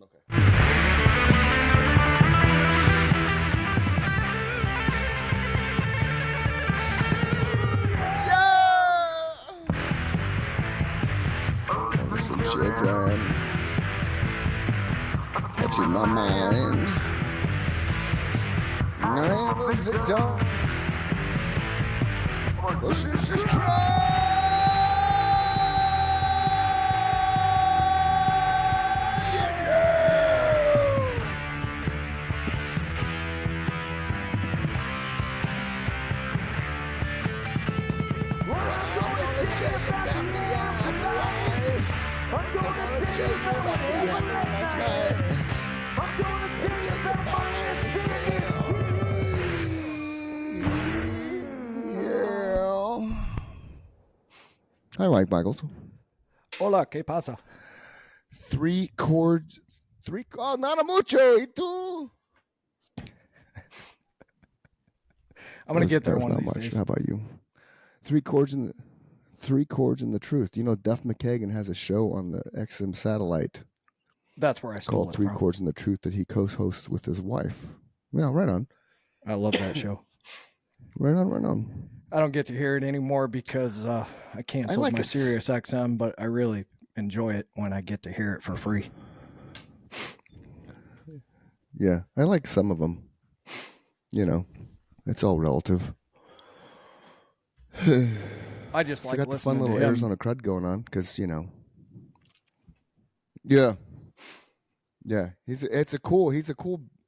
Okay. Some children touching my mind. I am a victim. Well, she's just tell you about the that's nice. I'm gonna tell you about yeah. Hi, Mike Michaels. Hola, ¿qué pasa? Three chords. Oh, nada mucho. ¿Y tú? I'm gonna get there one of these much. days. How about you? Three chords in the truth. You know, Duff McKagan has a show on the XM satellite. That's where I stole called it Three from. Chords in the Truth that he co-hosts with his wife. Yeah, right on. I love that show. Right on. I don't get to hear it anymore because I canceled my Sirius XM, but I really enjoy it when I get to hear it for free. Yeah, I like some of them. You know, it's all relative. I just like got the fun little to him. Arizona crud going on because Yeah. He's a cool.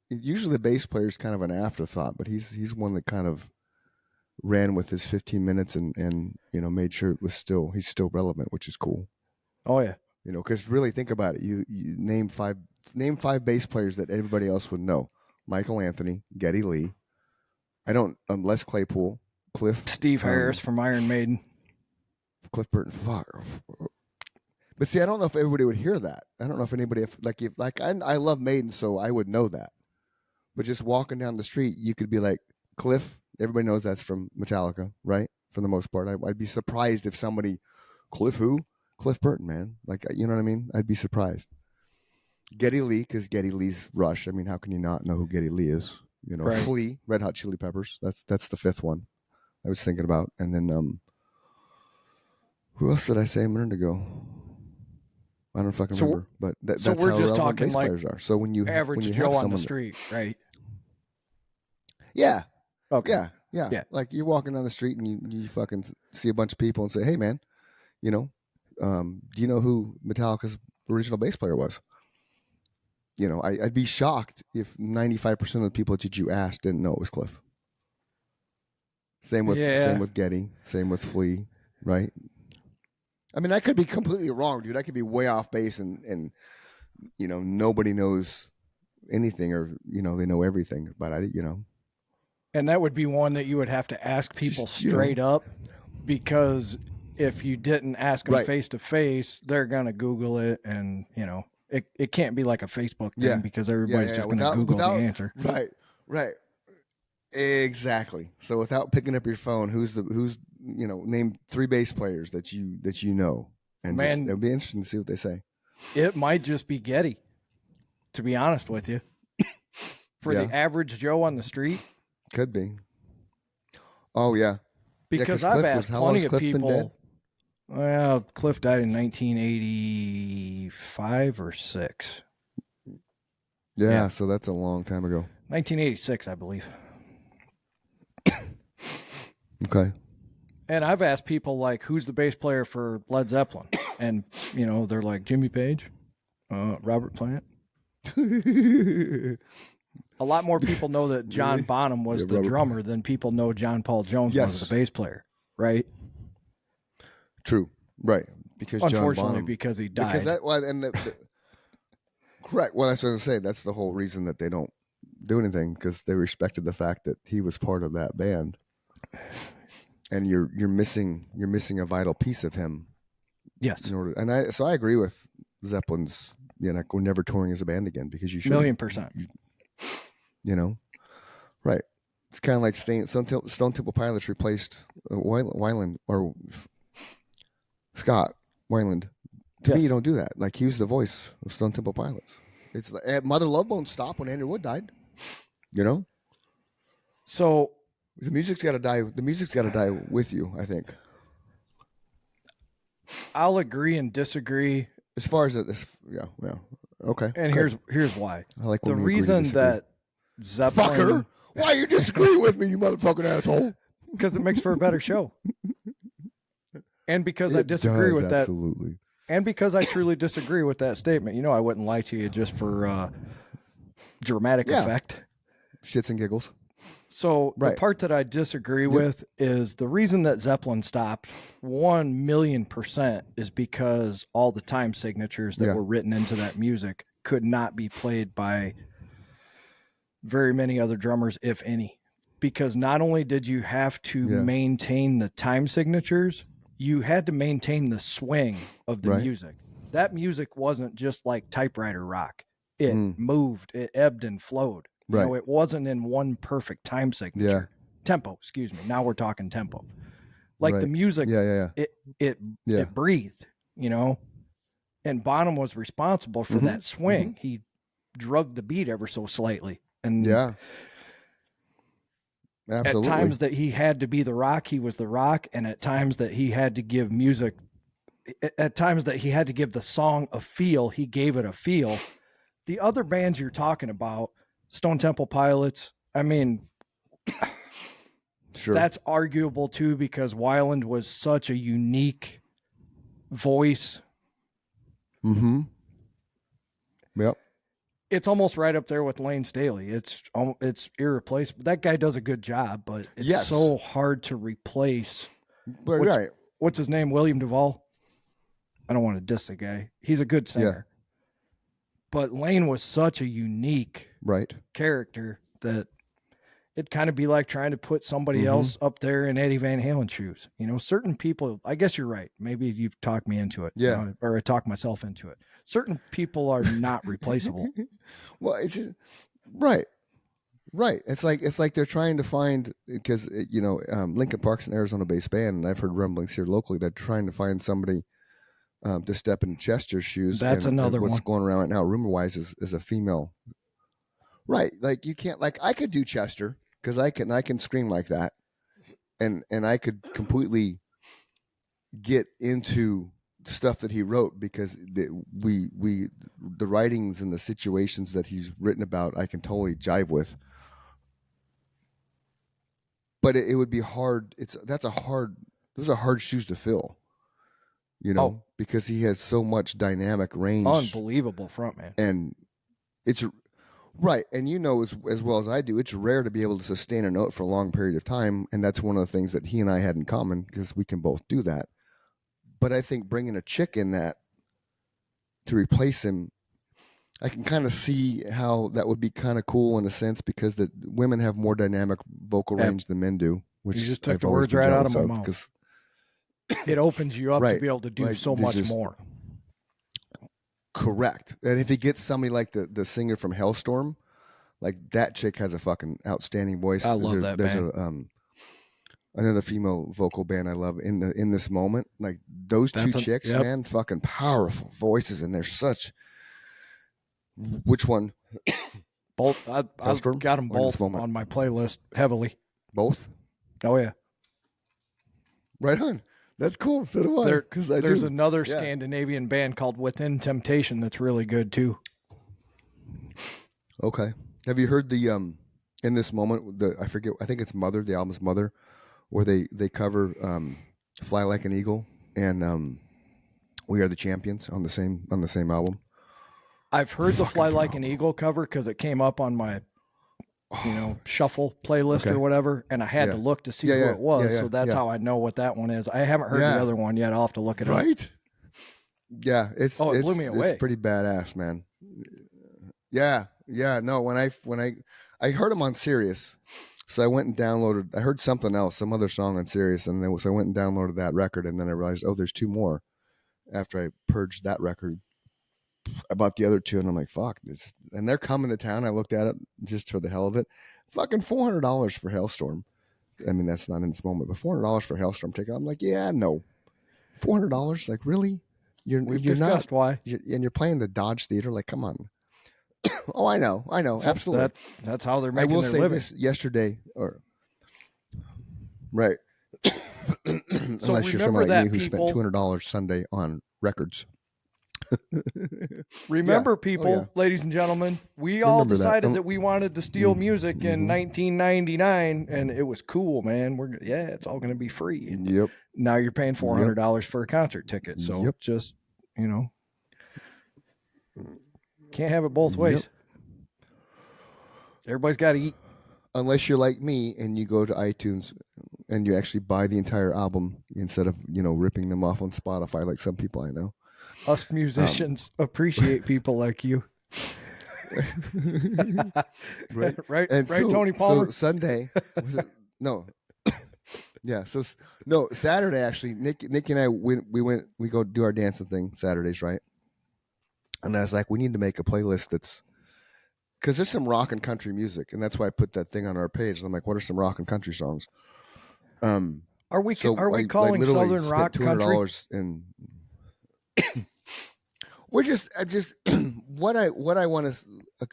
Usually the bass player is kind of an afterthought, but he's one that kind of ran with his 15 minutes and made sure it was he's still relevant, which is cool. Oh yeah. Because really think about it. You name five bass players that everybody else would know: Michael Anthony, Geddy Lee. I don't Les Claypool, Cliff, Steve Harris from Iron Maiden, Cliff Burton. Fuck. But see, I don't know if everybody would hear that. I don't know if anybody I love Maiden, so I would know that. But just walking down the street, you could be like Cliff. Everybody knows that's from Metallica, right? For the most part, I'd be surprised if somebody Cliff who? Cliff Burton, man. Like, you know what I mean? I'd be surprised. Geddy Lee, because Geddy Lee's Rush. I mean, how can you not know who Geddy Lee is? Right. Flea, Red Hot Chili Peppers. That's the fifth one I was thinking about. And then who else did I say a minute ago? I don't fucking remember. But that's so we're how just talking like players are. So when you average Joe on the street, right? Yeah. Okay. Yeah. Like you're walking down the street and you fucking see a bunch of people and say, "Hey, man, do you know who Metallica's original bass player was?" I'd be shocked if 95% of the people that you asked didn't know it was Cliff. Same with Geddy, same with Flea, right? I mean, I could be completely wrong, dude. I could be way off base and nobody knows anything or they know everything, but And that would be one that you would have to ask people straight up, because if you didn't ask them face to face, they're gonna Google it, and it can't be like a Facebook thing because everybody's just gonna Google the answer. Right. Exactly. So without picking up your phone, who's name three bass players that you know, and it'll be interesting to see what they say. It might just be Geddy, to be honest with you. For the average Joe on the street. Could be. Oh yeah. Because I've asked plenty of people. Well, Cliff died in 1985 or 6. Yeah, so that's a long time ago. 1986, I believe. Okay. And I've asked people like, who's the bass player for Led Zeppelin? And, they're like, Jimmy Page, Robert Plant. A lot more people know that John Bonham was the drummer than people know John Paul Jones was the bass player, right? True, right? Because unfortunately, John Bonham, because he died. Correct. Well, that's what I was going to say. That's the whole reason that they don't do anything, because they respected the fact that he was part of that band, and you're missing a vital piece of him. Yes. So I agree with Zeppelin's. We're never touring as a band again, because you should 1,000,000%. Right. It's kind of like Stone Temple Pilots replaced Weiland or Scott Weiland. To me, you don't do that. Like, he was the voice of Stone Temple Pilots. It's like Mother Love Bone stopped when Andrew Wood died. You know, so the music's got to die. The music's got to die with you, I think. I'll agree and disagree. As far as it is, yeah, okay. And good. here's why. I like the reason that Zeppelin. Fucker, why are you disagreeing with me, you motherfucking asshole? Because it makes for a better show. And because I disagree with that. Absolutely. And because I truly disagree with that statement. You know, I wouldn't lie to you just for dramatic effect. Shits and giggles. So the part that I disagree with is the reason that Zeppelin stopped 1,000,000% is because all the time signatures that were written into that music could not be played by very many other drummers, if any. Because not only did you have to maintain the time signatures, you had to maintain the swing of the music. That music wasn't just like typewriter rock. It moved, it ebbed and flowed. You know, it wasn't in one perfect time signature. Tempo, excuse me. Now we're talking tempo. Like the music, it breathed, you know. And Bonham was responsible for that swing. He drugged the beat ever so slightly. And absolutely. At times that he had to be the rock, he was the rock. And at times that he had to give music, at times that he had to give the song a feel, he gave it a feel. The other bands you're talking about, Stone Temple Pilots, I mean, that's arguable too, because Weiland was such a unique voice. Yep. It's almost right up there with Lane Staley. It's irreplaceable. That guy does a good job, but it's so hard to replace. What's his name? William Duvall? I don't want to diss the guy. He's a good singer. But Lane was such a unique character that it'd kind of be like trying to put somebody else up there in Eddie Van Halen's shoes. You know, certain people, I guess you're right. Maybe you've talked me into it. Or I talked myself into it. Certain people are not replaceable. Well, it's just, right. It's like they're trying to find, because, you know, Linkin Park's an Arizona-based band, and I've heard rumblings here locally. They're trying to find somebody to step in Chester's shoes. That's another what's one. going around right now, rumor-wise, is a female. Right. Like, you can't, like, I could do Chester because I can scream like that, and I could completely get into stuff that he wrote, because the writings and the situations that he's written about, I can totally jive with. But it would be hard. Those are hard shoes to fill. You know, because he has so much dynamic range. Unbelievable frontman. And it's right. And you know, as well as I do, it's rare to be able to sustain a note for a long period of time. And that's one of the things that he and I had in common, because we can both do that. But I think bringing a chick in that to replace him, I can kind of see how that would be kind of cool in a sense, because the women have more dynamic vocal range than men do. Which you just took the words right out of my mouth. It opens you up to be able to do so much more. Correct. And if he gets somebody like the singer from Hellstorm, like, that chick has a fucking outstanding voice. I love that band. There's another female vocal band I love in this moment. Like, those two chicks, man, fucking powerful voices, and they're such. Which one? Both. I've got them both on my playlist heavily. Both? Oh yeah. Right on. That's cool. So do I. There's another Scandinavian band called Within Temptation that's really good too. Okay. Have you heard the in this moment, I think it's Mother, the album's Mother, where they cover Fly Like an Eagle and We Are the Champions on the same album? I've heard the Fly Like an Eagle cover because it came up on my shuffle playlist or whatever, and I had to look to see who it was, so that's how I know what that one is. I haven't heard the other one yet. I'll have to look it up. Right? Yeah, it blew me away. It's pretty badass, man. Yeah. No, when I heard him on Sirius, so I went and downloaded. I heard something else, some other song on Sirius, and so I went and downloaded that record, and then I realized, there's two more. After I purged that record, I bought the other two, and I'm like, fuck this. And they're coming to town. I looked at it just for the hell of it. Fucking $400 for Hellstorm. I mean, that's not in this moment, but $400 for Hellstorm ticket. I'm like, yeah, no. $400? Like, really? You're not. Why? And you're playing the Dodge Theater. Like, come on. Oh, I know, absolutely. That's how they're I making will their say living. this yesterday, or right. So Unless you're remember someone like that, me who people. spent $200 Sunday on records. Remember, Yeah. people, Oh, yeah. ladies and gentlemen, we all Remember that. decided that we wanted to steal music in Mhm. 1999, and it was cool, man. It's all going to be free. And Yep. now you're paying $400 for a concert ticket. So Yep. just, can't have it both ways. Everybody's got to eat. Unless you're like me and you go to iTunes and you actually buy the entire album instead of ripping them off on Spotify like some people I know. Us musicians appreciate people like you. Right. right, And right, Tony Palmer. So Sunday was it? No. Yeah. So no, Saturday actually. Nick and I we go do our dancing thing Saturdays, right? And I was like, we need to make a playlist that's because there's some rock and country music, and that's why I put that thing on our page. I'm like, what are some rock and country songs? Are we calling Southern rock country? And we're just what I want to.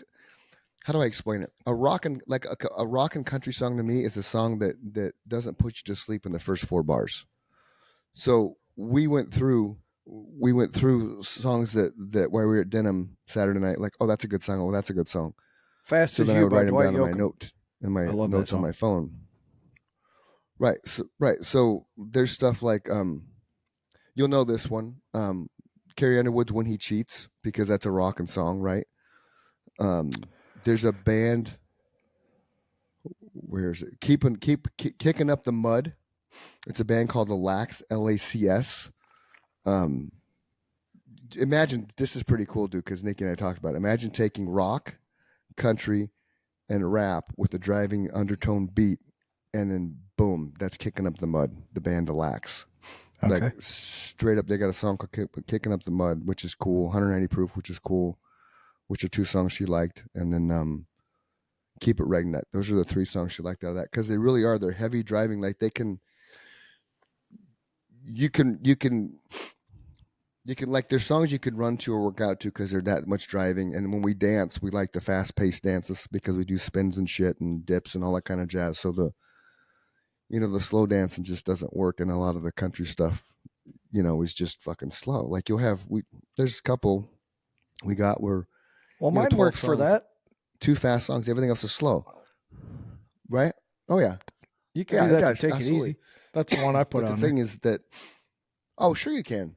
How do I explain it? A rock and country song to me is a song that doesn't put you to sleep in the first 4 bars. So we went through songs that while we were at Denim Saturday night, like, oh, that's a good song. Oh, that's a good song. Fast so as then You I would by write them Dwight down Yoakam. in my notes on my phone. Right. So there's stuff like you'll know this one. Carrie Underwood's When He Cheats, because that's a rockin' song, right? There's a band. Where is it? Keep Kicking Up the Mud. It's a band called the Lacs, LACS. Imagine, this is pretty cool, dude, because Nikki and I talked about it. Imagine taking rock, country, and rap with a driving undertone beat, and then boom, that's Kicking Up the Mud, the band the Lacs. Okay. Like straight up, they got a song called Kicking Up the Mud, which is cool. 190 Proof, which is cool, which are 2 songs she liked. And then Keep It Regnant. Those are the 3 songs she liked out of that, because they really are. They're heavy driving. Like you can like, there's songs you could run to or work out to because they're that much driving. And when we dance, we like the fast paced dances because we do spins and shit and dips and all that kind of jazz. So the slow dancing just doesn't work. And a lot of the country stuff, is just fucking slow. Like there's a couple we got where, mine works for that. 2 fast songs, everything else is slow. Right? Oh yeah. You can do that to take absolutely. It easy. That's the one I put but on. The thing is that, oh, sure you can.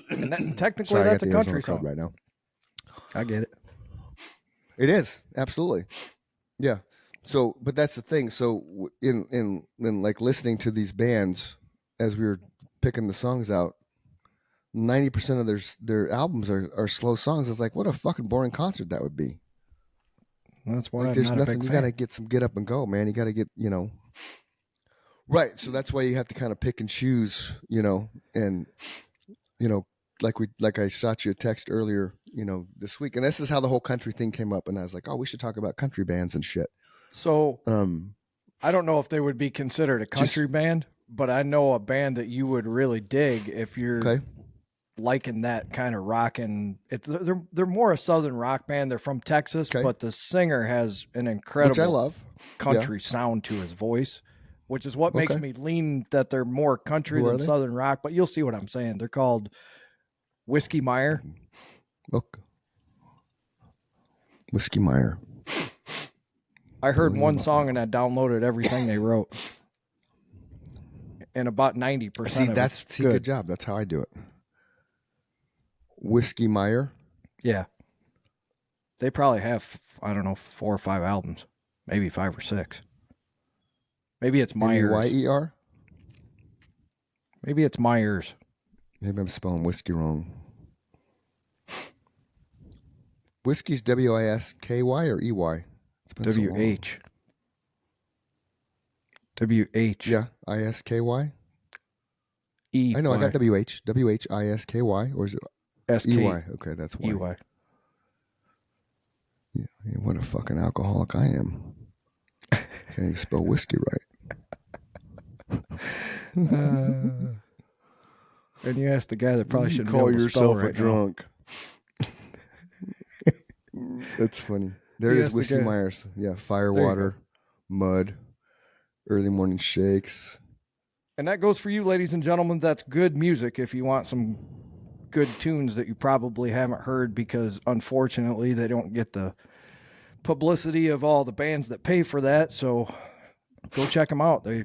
And technically, that's a country song right now. I get it. It is, absolutely. Yeah. So, but that's the thing. So in like listening to these bands as we were picking the songs out, 90% of their albums are slow songs. It's like, what a fucking boring concert that would be. That's why like, there's nothing. You got to get up and go, man. You got to get, right. So that's why you have to kind of pick and choose, and like I shot you a text earlier, this week, and this is how the whole country thing came up. And I was like, oh, we should talk about country bands and shit. So, I don't know if they would be considered a country band, but I know a band that you would really dig if you're liking that kind of rock. And they're more a southern rock band. They're from Texas, but the singer has an incredible, which I love, country sound to his voice, which is what makes me lean that they're more country than southern rock. But you'll see what I'm saying. They're called Whiskey Meyer. Okay. Whiskey Meyer. I heard one song and I downloaded everything they wrote. And about 90%. Good job. That's how I do it. Whiskey Meyer. Yeah. They probably have, I don't know, 4 or 5 albums, maybe 5 or 6. Maybe it's Myers. Meyer? Maybe it's Myers. Maybe I'm spelling whiskey wrong. Whiskey's Wisky or EY? WH. WH. Yeah, ISKY. E. I know, I got WH. WHISKY, or is it EY? Okay, that's why. EY. Yeah, what a fucking alcoholic I am. Can't even spell whiskey right. And you asked the guy that probably shouldn't call be able to yourself spell right a drunk. That's funny. There it is, Whiskey Myers. Yeah, Firewater, Mud, Early Morning Shakes. And that goes for you, ladies and gentlemen. That's good music if you want some good tunes that you probably haven't heard, because unfortunately they don't get the publicity of all the bands that pay for that. So go check them out. They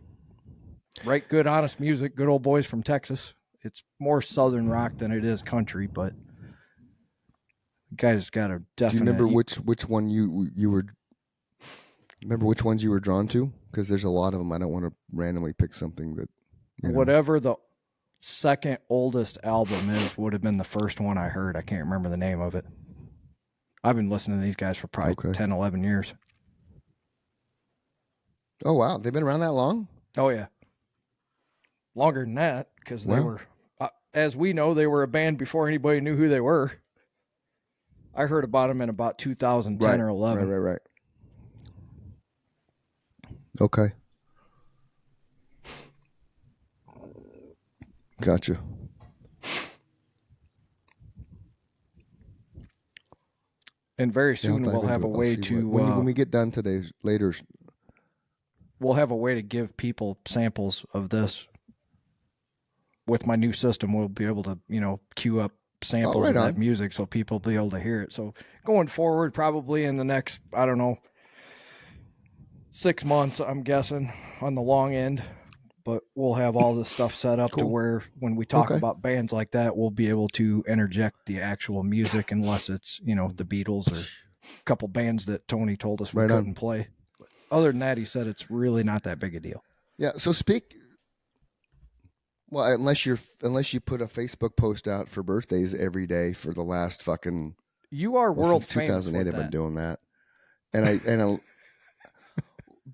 write good, honest music. Good old boys from Texas. It's more southern rock than it is country, but the guys got a definite. Do you remember which one you were? Remember which ones you were drawn to? Because there's a lot of them. I don't want to randomly pick something that. Whatever the second oldest album is would have been the first one I heard. I can't remember the name of it. I've been listening to these guys for probably 10, 11 years. Oh, wow. They've been around that long? Oh, yeah. Longer than that, because they were, as we know, they were a band before anybody knew who they were. I heard about them in about 2010 or 11. Right. Okay. Gotcha. And very soon we'll have a way to... when we get done today, later... We'll have a way to give people samples of this. With my new system, we'll be able to, queue up samples of that music so people will be able to hear it. So going forward, probably in the next, 6 months, I'm guessing, on the long end. But we'll have all this stuff set up to where when we talk about bands like that, we'll be able to interject the actual music, unless it's, the Beatles or a couple bands that Tony told us we couldn't play. But other than that, he said it's really not that big a deal. Yeah. So well, unless you put a Facebook post out for birthdays every day for the last fucking... You are world famous. 2008, I've been doing that.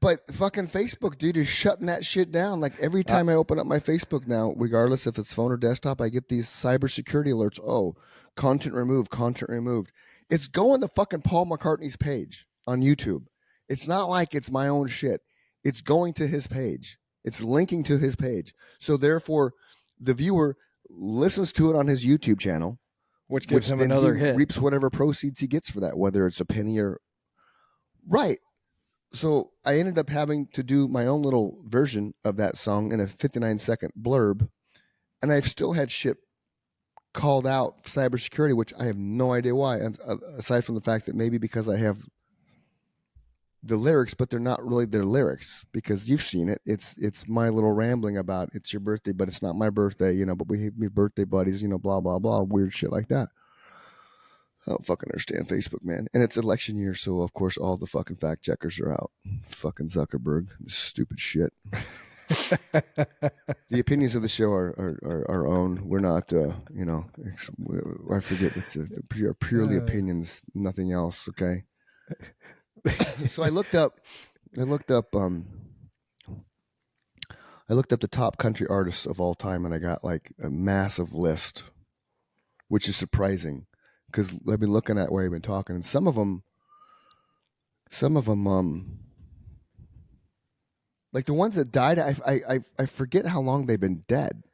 But fucking Facebook, dude, is shutting that shit down. Like every time I open up my Facebook now, regardless if it's phone or desktop, I get these cybersecurity alerts. Oh, content removed. It's going to fucking Paul McCartney's page on YouTube. It's not like it's my own shit. It's going to his page. It's linking to his page. So therefore, the viewer listens to it on his YouTube channel, which gives him another hit. Reaps whatever proceeds he gets for that, whether it's a penny or... Right. So I ended up having to do my own little version of that song in a 59-second blurb, and I've still had shit called out cybersecurity, which I have no idea why, aside from the fact that maybe because I have the lyrics, but they're not really their lyrics, because you've seen it. It's my little rambling about it's your birthday, but it's not my birthday, but we birthday buddies, blah, blah, blah, weird shit like that. I don't fucking understand Facebook, man. And it's election year, so of course all the fucking fact checkers are out. Fucking Zuckerberg. Stupid shit. The opinions of the show are our own. We're not, I forget. It's purely opinions, nothing else, okay? So I looked up the top country artists of all time, and I got like a massive list, which is surprising. Because I've been looking at where I've been talking, and some of them, like the ones that died, I forget how long they've been dead.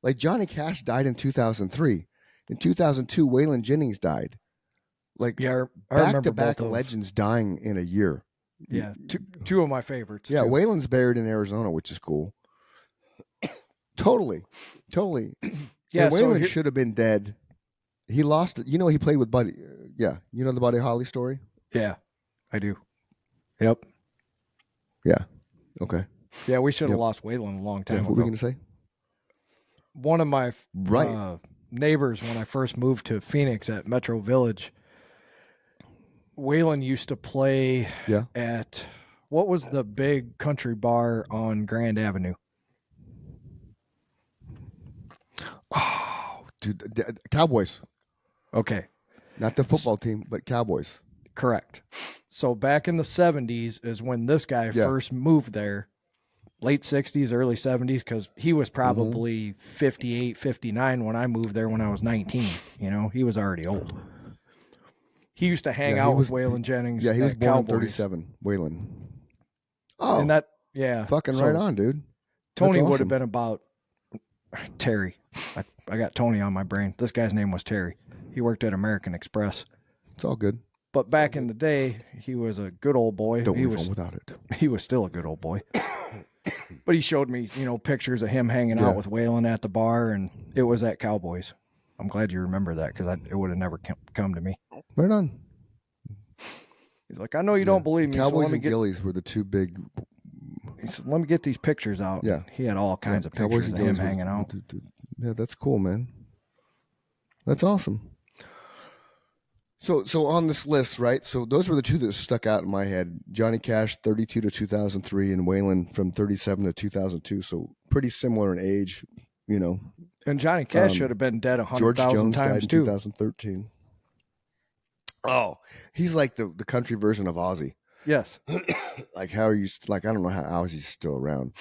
Like Johnny Cash died in 2003. In 2002, Waylon Jennings died. Like back-to-back legends dying in a year. Yeah, two of my favorites. Yeah, Waylon's buried in Arizona, which is cool. Totally. Yeah, and Waylon should have been dead. He lost it. He played with Buddy. Yeah. You know the Buddy Holly story? Yeah, I do. Yep. Yeah. Okay. Yeah, we should have lost Waylon a long time ago. What were you going to say? One of my neighbors, when I first moved to Phoenix at Metro Village, Waylon used to play at, what was the big country bar on Grand Avenue? Oh, dude. Cowboys. Okay. Not the football team, but Cowboys. Correct. So back in the 70s is when this guy first moved there. Late 60s, early 70s, because he was probably 58, 59 when I moved there when I was 19. He was already old. He used to hang out with Waylon Jennings. Yeah, he was born in Cowboys. 37, Waylon. Oh. And that, yeah. Fucking right on, dude. Tony would have been about Terry. I got Tony on my brain. This guy's name was Terry. He worked at American Express. It's all good. But back in the day, he was a good old boy. Don't he leave was home without it. He was still a good old boy. But he showed me, pictures of him hanging out with Waylon at the bar, and it was at Cowboys. I'm glad you remember that because it would have never come to me. Right on. He's like, I know you don't believe me. Cowboys so and Gillies were the two big. He said, let me get these pictures out. Yeah. He had all kinds of pictures of him hanging out. Yeah, that's cool, man. That's awesome. So on this list, right? So those were the two that stuck out in my head. Johnny Cash, 32 to 2003, and Waylon from 37 to 2002. So pretty similar in age, And Johnny Cash should have been dead 100,000 times died too. in 2013. Oh, he's like the country version of Ozzy. Yes. Like how are you? Like I don't know how Ozzy's still around.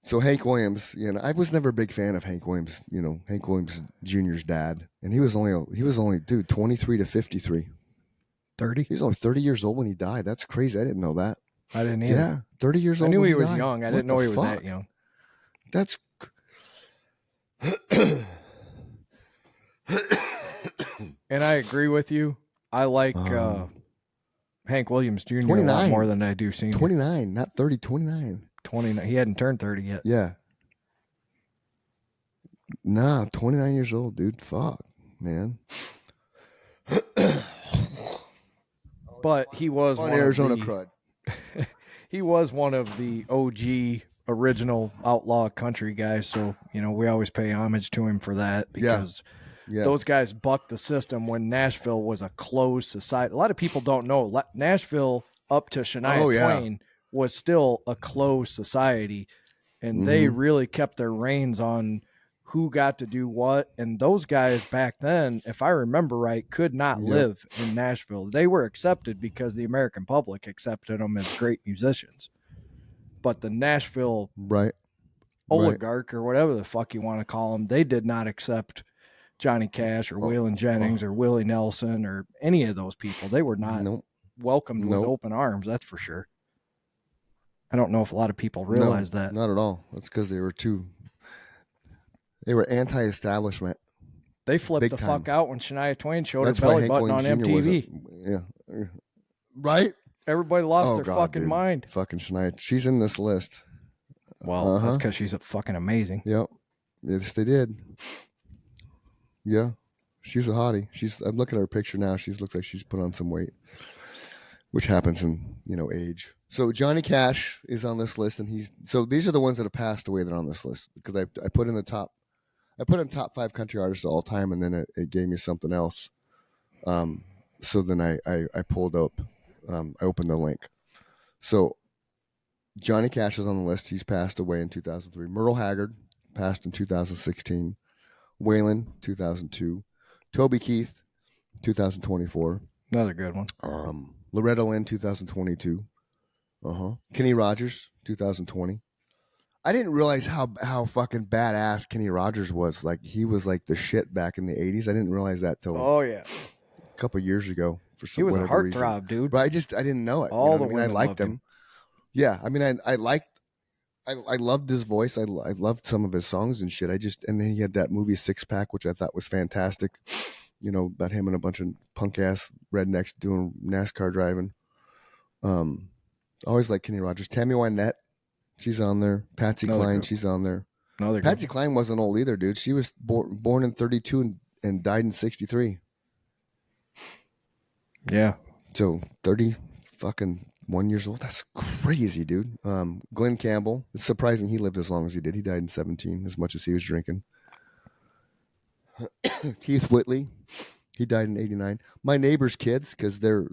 So Hank Williams, I was never a big fan of Hank Williams. Hank Williams Jr.'s dad, and he was only 23 to 53. 30. He was only 30 years old when he died. That's crazy. I didn't know that. I didn't either. Yeah, 30 years old. I knew when he was died. young. I What didn't know the he was fuck? that young. That's. And I agree with you. I like Hank Williams Jr. 29. a lot more than I do Senior. 29, not 30, 29. 29. He hadn't turned 30 yet. Yeah. Nah, 29 years old, dude. Fuck, man. But he was On one Arizona of the, crud. He was one of the OG original outlaw country guys. So, we always pay homage to him for that because those guys bucked the system when Nashville was a closed society. A lot of people don't know Nashville up to Shania Twain was still a closed society, and they really kept their reins on who got to do what. And those guys back then, if I remember right, could not live in Nashville. They were accepted because the American public accepted them as great musicians. But the Nashville oligarch or whatever the fuck you want to call them, they did not accept Johnny Cash or Waylon Jennings or Willie Nelson or any of those people. They were not welcomed with open arms, that's for sure. I don't know if a lot of people realize that. Not at all. That's because they were anti-establishment. They flipped the fuck out when Shania Twain showed her belly button on MTV. Right? Everybody lost their fucking mind. Fucking Shania. She's in this list. Well, that's because she's fucking amazing. Yep. Yes, they did. Yeah. She's a hottie. I'm looking at her picture now. She looks like she's put on some weight, which happens in, age. So Johnny Cash is on this list, and these are the ones that have passed away that are on this list because I put in the top 5 country artists of all time, and then it gave me something else. So then I pulled up, I opened the link. So Johnny Cash is on the list. He's passed away in 2003. Merle Haggard passed in 2016. Waylon, 2002. Toby Keith, 2024. Another good one. Loretta Lynn, 2022. Kenny Rogers, 2020. I didn't realize how fucking badass Kenny Rogers was. Like he was like the shit back in the 80s. I didn't realize that till a couple years ago. He was a heartthrob, dude. But I didn't know it. I liked him. Yeah, I mean, I loved his voice. I loved some of his songs and shit. And then he had that movie Six Pack, which I thought was fantastic. About him and a bunch of punk ass rednecks doing NASCAR driving. Always like Kenny Rogers. Tammy Wynette, she's on there. Patsy Cline, she's on there. Patsy Cline wasn't old either, dude. She was born in 32 and died in 63. Yeah. So 30 fucking 1 years old. That's crazy, dude. Glenn Campbell. It's surprising he lived as long as he did. He died in 17, as much as he was drinking. Keith Whitley. He died in 89. My neighbor's kids, because they're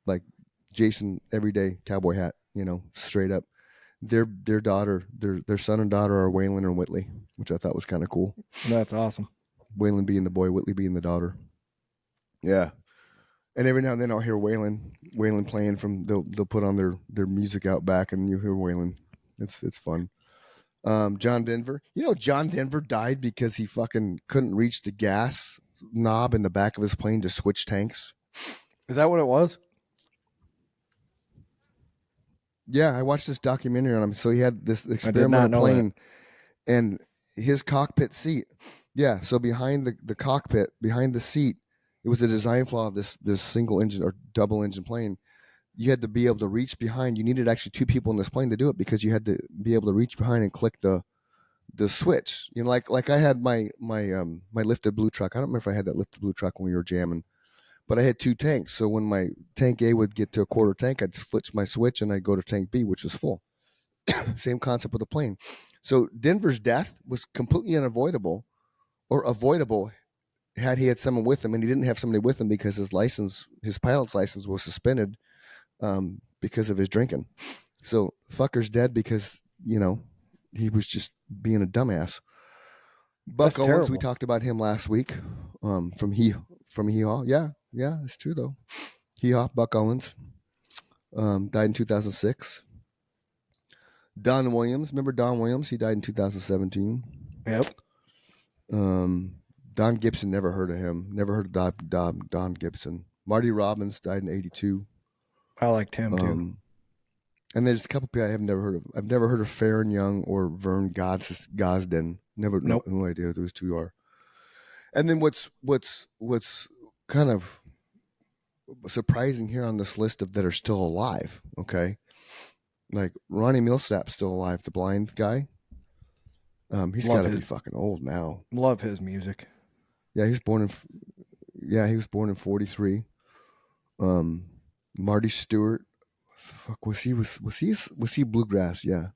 like Jason Everyday Cowboy Hat, straight up. Their daughter, their son and daughter are Waylon and Whitley, which I thought was kind of cool. That's awesome. Waylon being the boy, Whitley being the daughter. Yeah. And every now and then I'll hear Waylon playing from. They'll put on their music out back, and you hear Waylon. It's fun. John Denver. John Denver died because he fucking couldn't reach the gas knob in the back of his plane to switch tanks. Is that what it was? Yeah, I watched this documentary on him. So he had this experimental plane, and his cockpit seat Yeah, so behind the cockpit, behind the seat, it was a design flaw of this single engine or double engine plane. You had to be able to reach behind. You needed actually two people in this plane to do it because you had to be able to reach behind and click the switch. You know, like I had my lifted blue truck. I don't remember if I had that lifted blue truck when we were jamming, but I had two tanks. So when my tank A would get to a quarter tank, I'd switch my switch and I'd go to tank B, which was full. Same concept with the plane. So Denver's death was completely unavoidable or avoidable had he had someone with him, and he didn't have somebody with him because his pilot's license was suspended because of his drinking. So fucker's dead because he was just being a dumbass. Buck That's Owens, terrible. we talked about him last week. From Hee Haw. Yeah, it's true though. Hee Haw, Buck Owens, died in 2006. Don Williams, remember Don Williams? He died in 2017. Yep. Don Gibson, never heard of him. Never heard of Don Gibson. Marty Robbins died in 82. I liked him too. And there's a couple people I have never heard of. I've never heard of Farron Young or Vern Gosden. Never, Nope. no idea who those two are. And then what's kind of surprising here on this list of that are still alive, okay? Like Ronnie Millsap's still alive, the blind guy. He's got to be fucking old now. Love his music. Yeah, he was born in 43. Marty Stewart. Fuck, was he bluegrass? Yeah.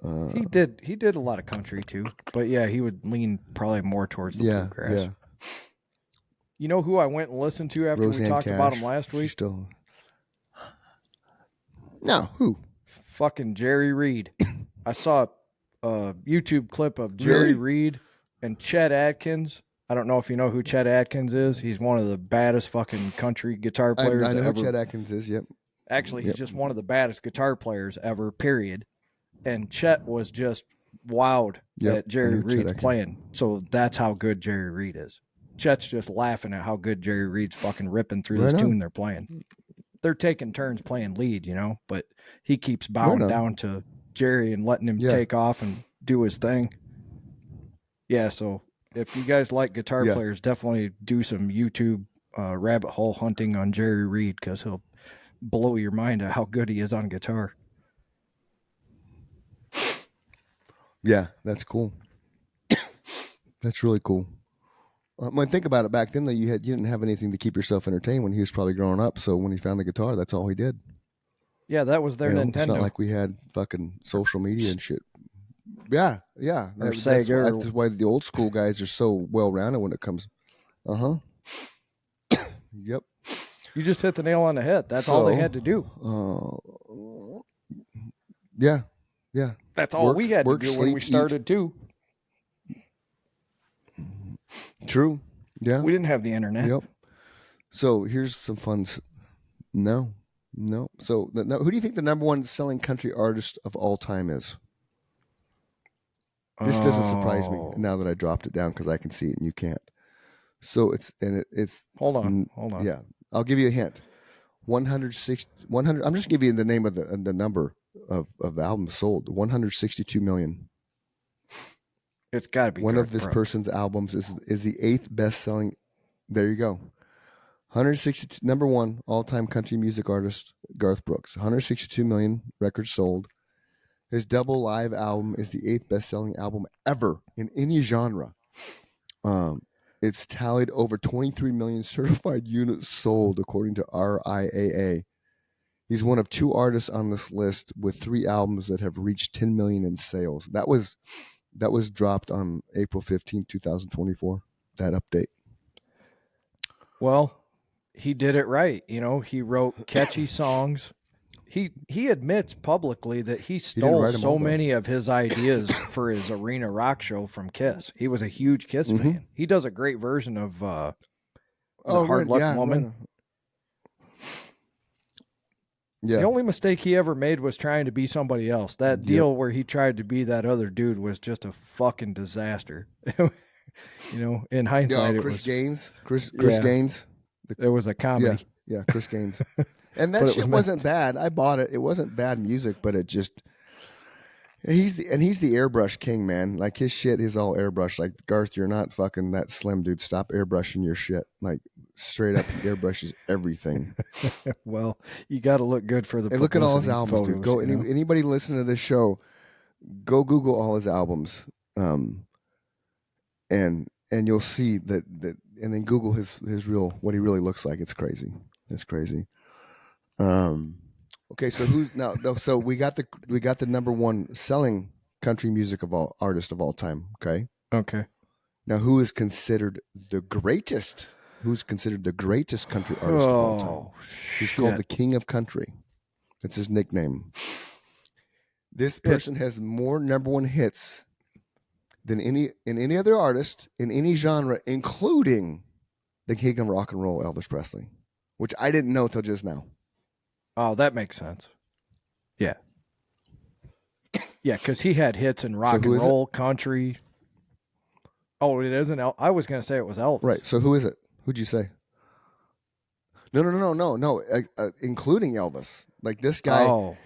He did a lot of country too, but yeah, he would lean probably more towards the bluegrass. Yeah. You know who I went and listened to after Roseanne we talked Cash. about him last week? No, who? Fucking Jerry Reed. I saw a YouTube clip of Jerry Reed and Chet Atkins. I don't know if you know who Chet Atkins is. He's one of the baddest fucking country guitar players I know ever. who Chet Atkins is, yep. Actually, he's just one of the baddest guitar players ever, period. And Chet was just wowed at Jerry Reed's playing. So that's how good Jerry Reed is. Chet's just laughing at how good Jerry Reed's fucking ripping through this tune they're playing. They're taking turns playing lead, but he keeps bowing down to Jerry and letting him take off and do his thing. Yeah, so if you guys like guitar players, definitely do some YouTube rabbit hole hunting on Jerry Reed because he'll blow your mind at how good he is on guitar. Yeah, that's cool. That's really cool. When I think about it, back then, though, you didn't have anything to keep yourself entertained when he was probably growing up. So when he found the guitar, that's all he did. Yeah, that was their Nintendo. It's not like we had fucking social media and shit. Yeah. That's why the old school guys are so well-rounded when it comes. Yep. You just hit the nail on the head. That's all they had to do. Yeah. That's all we had to do when we started too. True. Yeah. We didn't have the internet. Yep. So here's some fun. No. So who do you think the number one selling country artist of all time is? This doesn't surprise me now that I dropped it down because I can see it and you can't. So it's Hold on. Yeah, I'll give you a hint. 100. I'm just giving you the name of the number of albums sold. 162 million. It's got to be one of this person's albums is the 8th best selling. There you go. 162 number one all time country music artist Garth Brooks. 162 million records sold. His double live album is the 8th best selling album ever in any genre. It's tallied over 23 million certified units sold, according to RIAA. He's one of 2 artists on this list with 3 albums that have reached 10 million in sales. That was dropped on April 15, 2024, that update. Well, he did it right. He wrote catchy songs. He admits publicly that he stole so many of his ideas for his arena rock show from Kiss. He was a huge Kiss fan. He does a great version of Hard Luck Woman. Yeah. The only mistake he ever made was trying to be somebody else. That deal where he tried to be that other dude was just a fucking disaster. In hindsight, it was Gaines. Chris Gaines. It was a comedy. Yeah, Chris Gaines. And that shit wasn't bad. I bought it. It wasn't bad music, but it He's the airbrush king, man. Like his shit is all airbrush. Like Garth, you're not fucking that slim, dude. Stop airbrushing your shit. Like straight up, he airbrushes everything. Well, you got to look good for the. And look at all his publicity albums, photos, dude. Go you know? anybody listening to this show, go Google all his albums, and you'll see that, and then Google his real what he really looks like. It's crazy. It's crazy. Okay, so who's now? So we got the number one selling country music of all artist of all time. Okay. Okay. Now, who is considered the greatest? Who's considered the greatest country artist of all time? He's called the King of Country. That's his nickname. This person has more number one hits than any other artist in any genre, including the King of Rock and Roll, Elvis Presley, which I didn't know till just now. Oh, that makes sense. Yeah. Yeah, because he had hits in rock and roll, country. Oh, it isn't. I was going to say it was Elvis. Right. So who is it? Who'd you say? No. Including Elvis. Like this guy. Oh.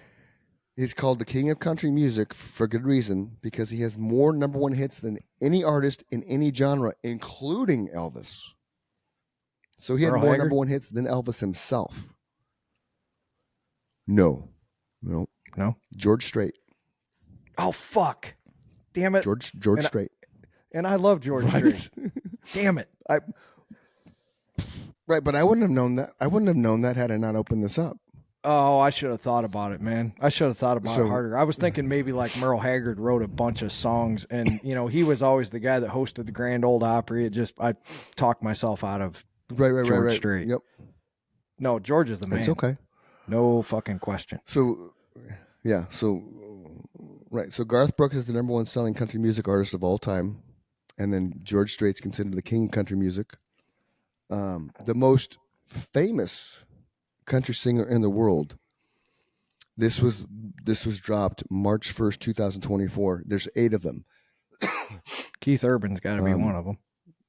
He's called the King of Country Music for good reason, because he has more number one hits than any artist in any genre, including Elvis. So he had more number one hits than Elvis himself. No. George Strait. Oh, fuck. Damn it. George Strait. And I love George Strait. Damn it. Right, but I wouldn't have known that. I wouldn't have known that had I not opened this up. Oh, I should have thought about it, man. I should have thought about it harder. I was thinking maybe like Merle Haggard wrote a bunch of songs, and he was always the guy that hosted the Grand Ole Opry. I talked myself out of George Strait. Yep. No, George is the man. It's okay. No fucking question. So, yeah. So, right. So Garth Brooks is the number one selling country music artist of all time, and then George Strait's considered the king of country music. The most famous country singer in the world. This was dropped March 1st, 2024. There's 8 of them. Keith Urban's got to be one of them.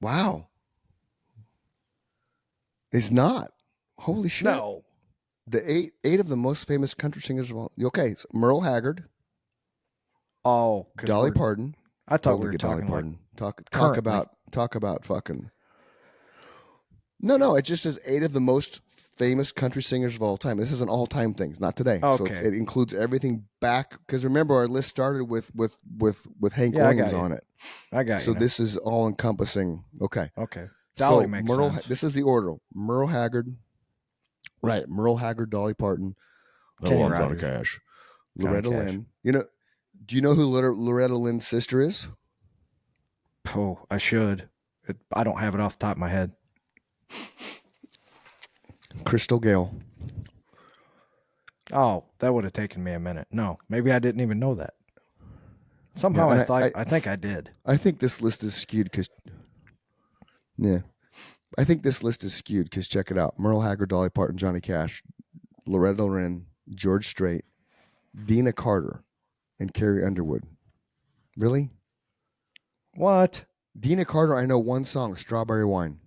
Wow. It's not. Holy shit. No. The eight of the most famous country singers of all. Okay, so Merle Haggard. Oh, Dolly Parton. I thought we were talking Dolly Parton. Talk about fucking. No. It just says 8 of the most famous country singers of all time. This is an all-time thing, not today. Okay. So it includes everything back, because remember our list started with Hank Williams on it. I got you. So this is all encompassing. Okay. Dolly makes sense. This is the order: Merle Haggard, right? Merle Haggard, Dolly Parton, Johnny Cash, Loretta Lynn. Do you know who Loretta Lynn's sister is? Oh, I should. I don't have it off the top of my head. Crystal Gale. Oh, that would have taken me a minute. No, maybe I didn't even know that. Somehow I think I did. I think this list is skewed because, I think this list is skewed because check it out: Merle Haggard, Dolly Parton, Johnny Cash, Loretta Lynn, George Strait, Dina Carter, and Carrie Underwood. Really? What? Dina Carter, I know one song, "Strawberry Wine."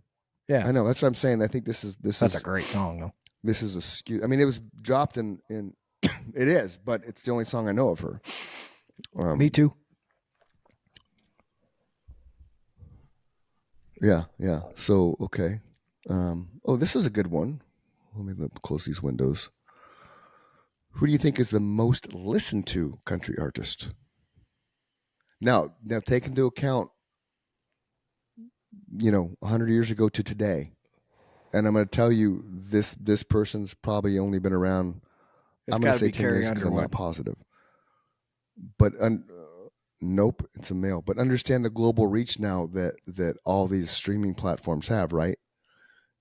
Yeah, I know. That's what I'm saying. I think that's a great song, though. This is a skew. I mean, it was dropped in it is, but it's the only song I know of her. Me too. Yeah. So, okay. This is a good one. Let me close these windows. Who do you think is the most listened to country artist? Now take into account, 100 years ago to today. And I'm going to tell you, this person's probably only been around, I'm going to say 10 years because I'm not positive. But nope, it's a male. But understand the global reach now that all these streaming platforms have, right?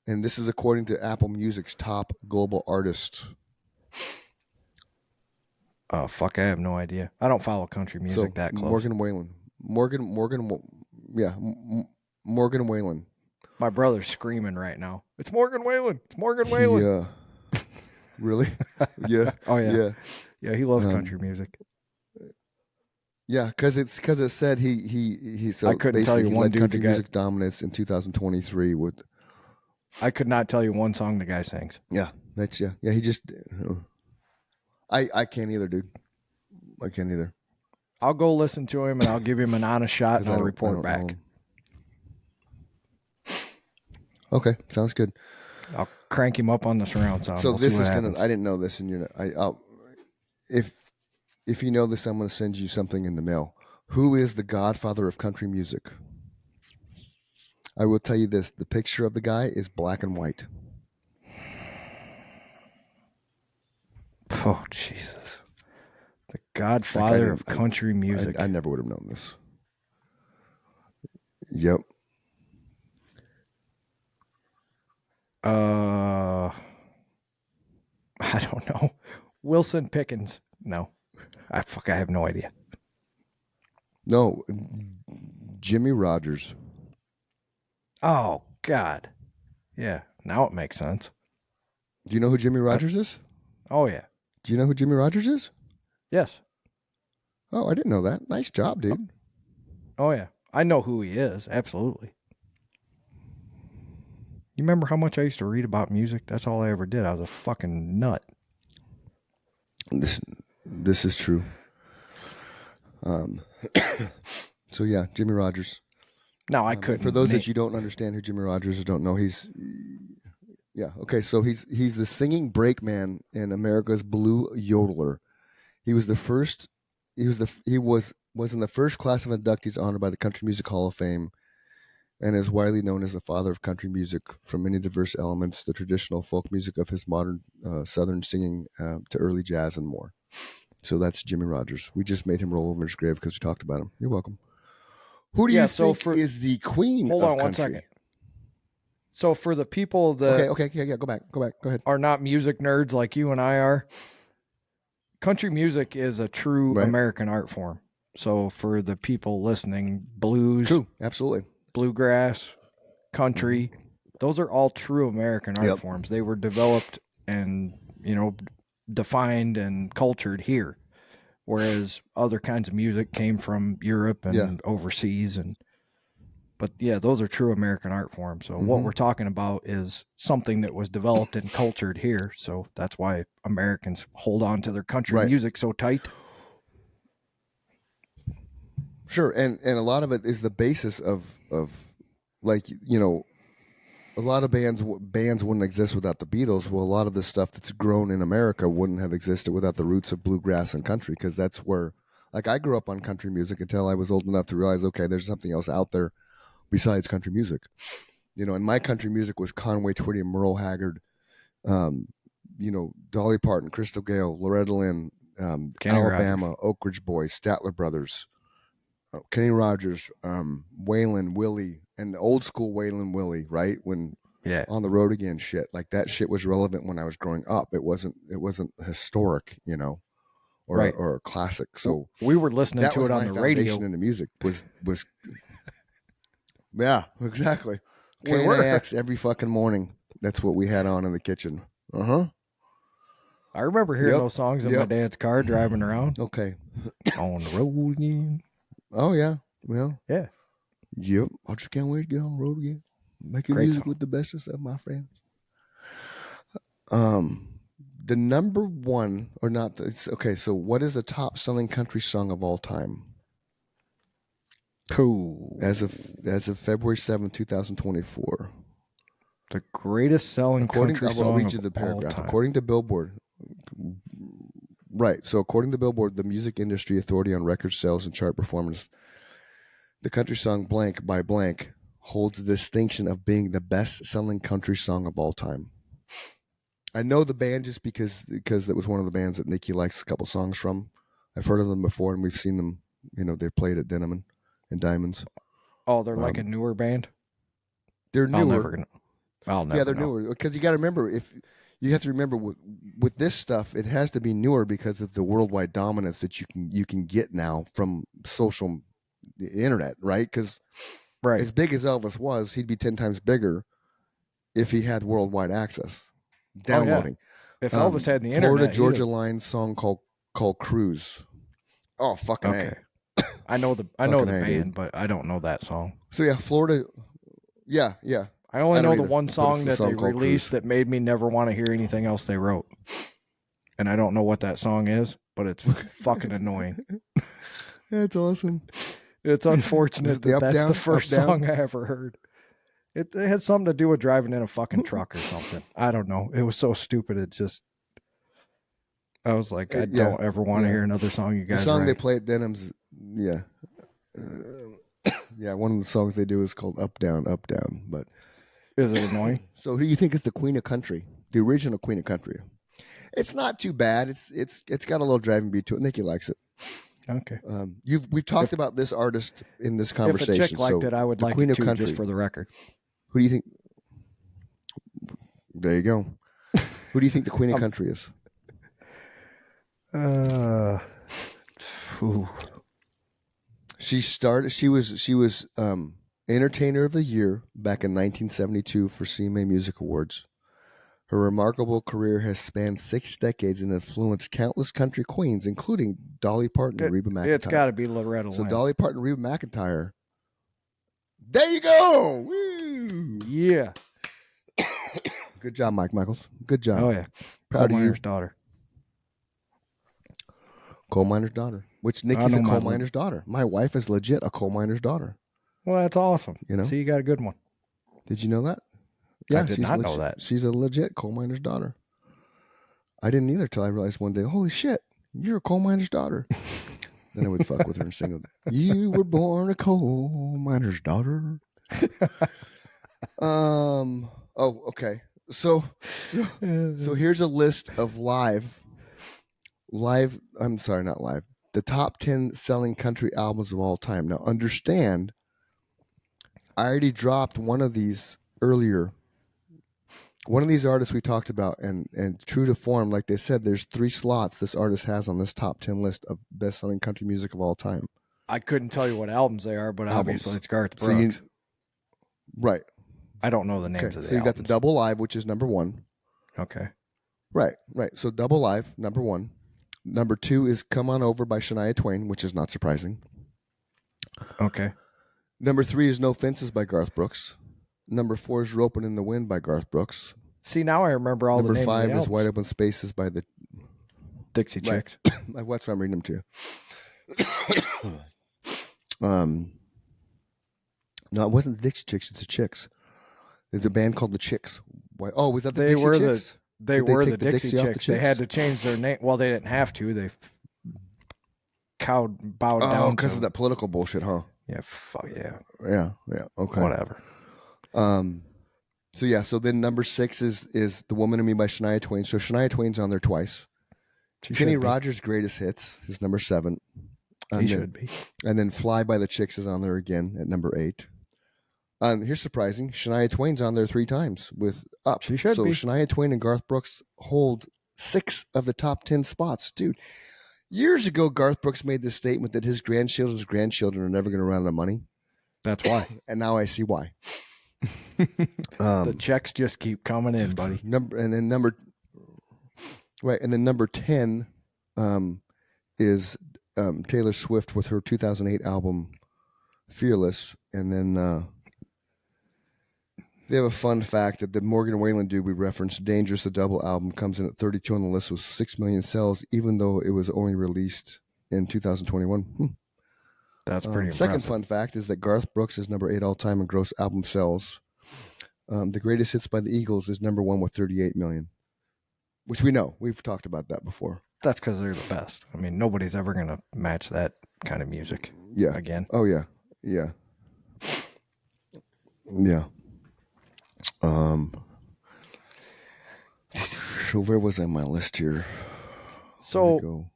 And this is according to Apple Music's top global artist. Oh, fuck, I have no idea. I don't follow country music that close. Morgan Wallen. Morgan Wallen. My brother's screaming right now. It's Morgan Wallen. It's Morgan Wallen. Yeah. Really? Yeah. Oh, yeah. Yeah, he loves country music. Yeah, because it said he so I couldn't tell you one dude country music dominance in 2023 with. I could not tell you one song the guy sings. Yeah, that's yeah. He just. I can't either, dude. I can't either. I'll go listen to him and I'll give him an honest shot and I'll report back. Okay, sounds good. I'll crank him up on the surround sound. So we'll this is gonna. I didn't know this, and if you know this, I'm gonna send you something in the mail. Who is the godfather of country music? I will tell you this: the picture of the guy is black and white. Oh Jesus! The godfather of country music. I never would have known this. Yep. I don't know. Wilson Pickens. No. I have no idea. No. Jimmy Rogers. Oh, God. Yeah. Now it makes sense. Do you know who Jimmy Rogers is? Oh, yeah. Do you know who Jimmy Rogers is? Yes. Oh, I didn't know that. Nice job, dude. Oh, yeah. I know who he is. Absolutely. You remember how much I used to read about music? That's all I ever did. I was a fucking nut. This is true. So yeah, Jimmy Rogers. No, I couldn't. For those that you don't understand who Jimmy Rogers is, don't know, okay. So he's the singing brakeman in America's Blue Yodeler. He was the first. He was in the first class of inductees honored by the Country Music Hall of Fame, and is widely known as the father of country music from many diverse elements, the traditional folk music of his modern Southern singing to early jazz and more. So that's Jimmy Rogers. We just made him roll over his grave because we talked about him. You're welcome. Who do you think is the queen of country? Hold on 1 second. So for the people that okay, go back, go ahead. Are not music nerds like you and I are, country music is a true American art form. So for the people listening, blues, true, absolutely, bluegrass, country, those are all true American art forms. They were developed and, defined and cultured here, whereas other kinds of music came from Europe and overseas. But those are true American art forms. So what we're talking about is something that was developed and cultured here. So that's why Americans hold on to their country music so tight. Sure, and a lot of it is the basis of like, a lot of bands wouldn't exist without the Beatles. Well, a lot of the stuff that's grown in America wouldn't have existed without the roots of bluegrass and country, because that's where, like, I grew up on country music until I was old enough to realize, okay, there's something else out there besides country music. And my country music was Conway Twitty, Merle Haggard, Dolly Parton, Crystal Gale, Loretta Lynn, Alabama, Rogers. Oak Ridge Boys, Statler Brothers, Kenny Rogers, Waylon Willie, and old school Waylon Willie, right? When On the Road Again shit, like that shit was relevant when I was growing up. It wasn't historic, or a classic. So we were listening to it on the radio. And the music was yeah, exactly. KNAX every fucking morning. That's what we had on in the kitchen. I remember hearing those songs in my dad's car driving around. Okay. On the road again. Oh yeah. Well. Yeah. Yep. I just can't wait to get on the road again. Making music with the bestest of my friends. The number one or not? Okay. So what is the top selling country song of all time? Cool. As of February 7th, 2024. The greatest selling country song I'll read you the paragraph. According to Billboard. Right. So according to Billboard, the music industry authority on record sales and chart performance, the country song Blank by Blank holds the distinction of being the best selling country song of all time. I know the band just because it was one of the bands that Nikki likes a couple songs from. I've heard of them before and we've seen them, they played at Dinneman and Diamonds. Oh, they're like a newer band? They're newer. I'll never they're newer. Because you got to remember, you have to remember with this stuff, it has to be newer because of the worldwide dominance that you can get now from social internet, right? Because as big as Elvis was, he'd be 10 times bigger if he had worldwide access. Downloading. If Elvis had the internet, Florida Georgia Line song called Cruise. Oh, fucking A. I know the band, dude. But I don't know that song. So yeah, Florida. Yeah. I only know the one song that they released that made me never want to hear anything else they wrote. And I don't know what that song is, but it's fucking annoying. That's awesome. It's unfortunate the that's down, the first down? song I ever heard. It had something to do with driving in a fucking truck or something. I don't know. It was so stupid. It just, I was like, I don't ever want to hear another song you guys The song write. they play at Denham's, yeah. Yeah, one of the songs they do is called Up, Down, but... Is it annoying? So who do you think is the Queen of Country? The original Queen of Country. It's not too bad. It's got a little driving beat to it. Nikki likes it. Okay. We've talked about this artist in this conversation. If a chick liked it, I would like Queen it of too, Country. just for the record. Who do you think? There you go. Who do you think the Queen of Country is? She was Entertainer of the Year back in 1972 for CMA Music Awards. Her remarkable career has spanned 6 decades and influenced countless country queens, including Dolly Parton and Reba McEntire. It's got to be Loretta Lynn. So Dolly Parton and Reba McEntire. There you go. Woo! Yeah. Good job, Mike Michaels. Good job. Oh, yeah. Proud Coal of you. miner's daughter. Coal miner's daughter. Which Nikki's a coal miner's daughter. My wife is legit a coal miner's daughter. Well, that's awesome. You know? So you got a good one. Did you know that? Yeah, I did not know that. She's a legit coal miner's daughter. I didn't either till I realized one day, holy shit, you're a coal miner's daughter. Then I would fuck with her and sing, you were born a coal miner's daughter. Okay. So here's a list of I'm sorry, not live. The top 10 selling country albums of all time. Now understand, I already dropped one of these earlier. One of these artists we talked about, and true to form, like they said, there's 3 slots this artist has on this top 10 list of best-selling country music of all time. I couldn't tell you what albums they are, but obviously it's Garth Brooks. Right. I don't know the names of the albums. So you got the Double Live, which is number 1. Okay. Right. So Double Live, number 1. Number 2 is Come On Over by Shania Twain, which is not surprising. Okay. Number 3 is No Fences by Garth Brooks. Number 4 is Ropin' in the Wind by Garth Brooks. See, now I remember all the names. Number 5 of the is Wide Open Spaces by the Dixie Chicks. That's what I'm reading them to. No, it wasn't the Dixie Chicks. It's the Chicks. There's a band called the Chicks. Oh, was that the Dixie Chicks? They were the Dixie Chicks. They had to change their name. Well, they didn't have to. They bowed down. Because of that political bullshit, huh? Yeah, fuck yeah. Yeah, okay. Whatever. So then number 6 is The Woman in Me by Shania Twain. So Shania Twain's on there twice. Kenny Rogers' Greatest Hits is number 7. He should be. And then Fly by the Chicks is on there again at number 8. Here's surprising. Shania Twain's on there 3 times with Up. She should be. So Shania Twain and Garth Brooks hold 6 of the top 10 spots. Dude, years ago, Garth Brooks made this statement that his grandchildren's grandchildren are never going to run out of money. That's why. And now I see why. The checks just keep coming in, buddy. Number 10 is Taylor Swift with her 2008 album Fearless, and then they have a fun fact that the Morgan Wallen dude we referenced, Dangerous, the double album, comes in at 32 on the list with 6 million sales, even though it was only released in 2021. That's pretty impressive. Second fun fact is that Garth Brooks is number 8 all time in gross album sales. The Greatest Hits by the Eagles is number 1 with 38 million, which we know. We've talked about that before. That's because they're the best. I mean, nobody's ever going to match that kind of music. Yeah. Again. Oh, yeah. Yeah. Yeah. So where was I on my list here? So